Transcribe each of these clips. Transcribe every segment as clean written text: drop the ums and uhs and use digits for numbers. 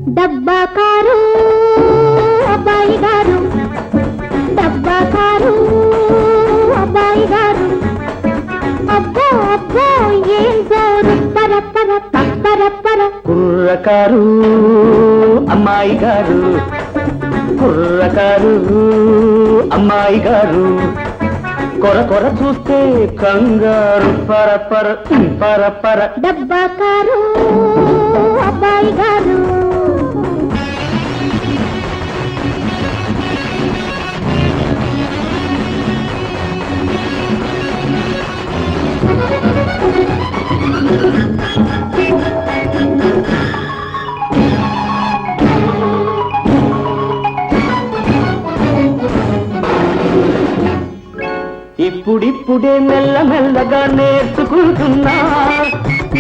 డబ్బా కారు అబ్బాయి గారు, డబ్బా కారు అబ్బాయి గారు, అబ్బో అబ్బో ఏం జోరు, పర పర పర పర. కుర్రకారు అమ్మాయి గారు, కుర్రకారు అమ్మాయి గారు, కొర కొర చూస్తే కంగారు, పర పర పర పర. డబ్బా కారు అబ్బాయి గారు. ఇప్పుడిప్పుడే మెల్లమెల్లగా నేర్చుకుంటున్నా,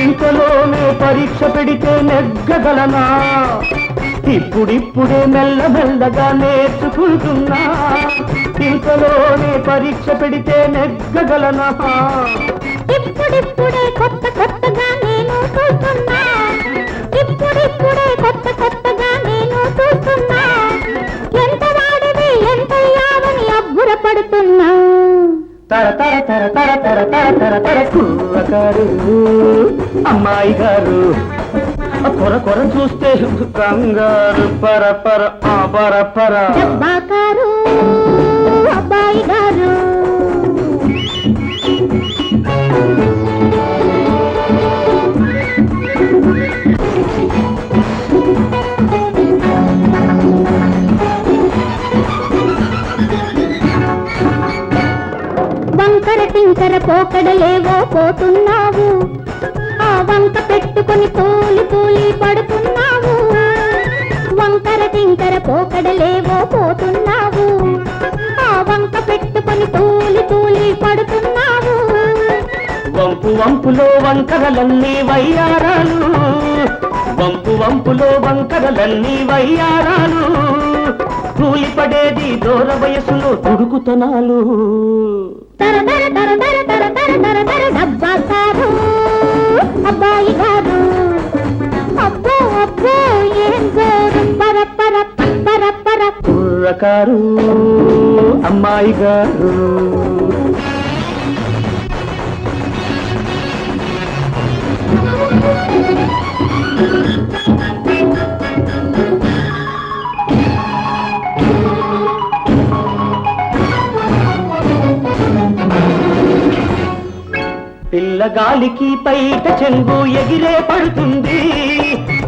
ఇంతలోనే పరీక్ష పెడితే నెగ్గగలనా. ఇప్పుడిప్పుడే మెల్లమెల్లగా నేర్చుకుంటున్నా, ఇంతలోనే పరీక్ష పెడితే నెగ్గగలనా. ఇప్పుడిప్పుడే కొత్త కొత్తగా నేను చూస్తున్నా, ఇప్పుడిప్పుడే కొత్త కొత్తగా నేను చూస్తున్నా, ఎంత వాడివి ఎంత యావని అబ్బురపడుతున్నా. తర తర తర తర తర తర తర తర. కుర్రకారు అమ్మాయి గారు, కొర కొర చూస్తే కంగారు, పర పర పర పర. డబ్బా కారు అబ్బాయి గారు. వంకర టింకర పోకడలేవో పోతున్నావు, ఆ వంక పెట్టుకొని తూలి తూలి పడుతున్నావు. వంకర టింకర పోకడలేవో పోతున్నావు, ఆ వంక పెట్టుకొని తూలి తూలి పడుతున్నావు. వంపు వంపులో వంకరలన్నీ వయ్యారాలు, వంపు వంపులో వంకరలన్నీ వయ్యారాలు, కూలిపడేది దూర వయసులో తుడుకుతనాలు. తర తర తర తర తర తర తర తర. డబ్బా కారు అబ్బాయి గారు, అబ్బో అబ్బో ఏం జోరు, పర పర పర పర. కుర్రకారు అమ్మాయి గారు. పిల్లగాలికి పైట చెంగు ఎగిరే పడుతుంది,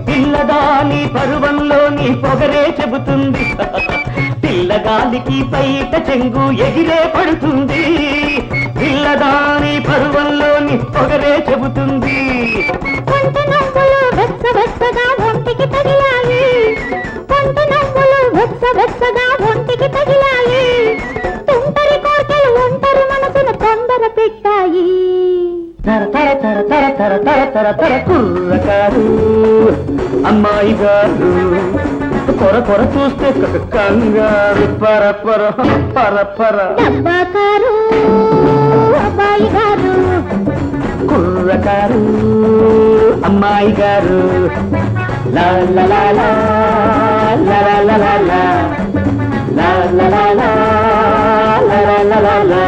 పిల్లదాని పరువంలోని పొగరే చెబుతుంది. పిల్లగాలికి పైట చెంగు ఎగిరే పడుతుంది, పిల్లదాని పరువంలోని పొగరే చెబుతుంది. కొంత నవ్వులు వెచ్చ వెచ్చగా ఒంటికి తగిలాయి, కొంత నవ్వులు వెచ్చ వెచ్చగా ఒంటికి తగిలాయి, తుంటరి కోటలు ఒంటరి మనసును తొందర పెట్టాయి. తర తర తర తర తర తర తర తర. కుర్రకారు అమ్మాయి గారు, కొర కొర చూస్తే కంగారు, పర పర పర పర. డబ్బా కారు అబ్బాయి గారు, కుర్రకారు అమ్మాయి గారు. లా లా లా లా లా లా లా లా లా లా లా లా లా లా లా లా లా.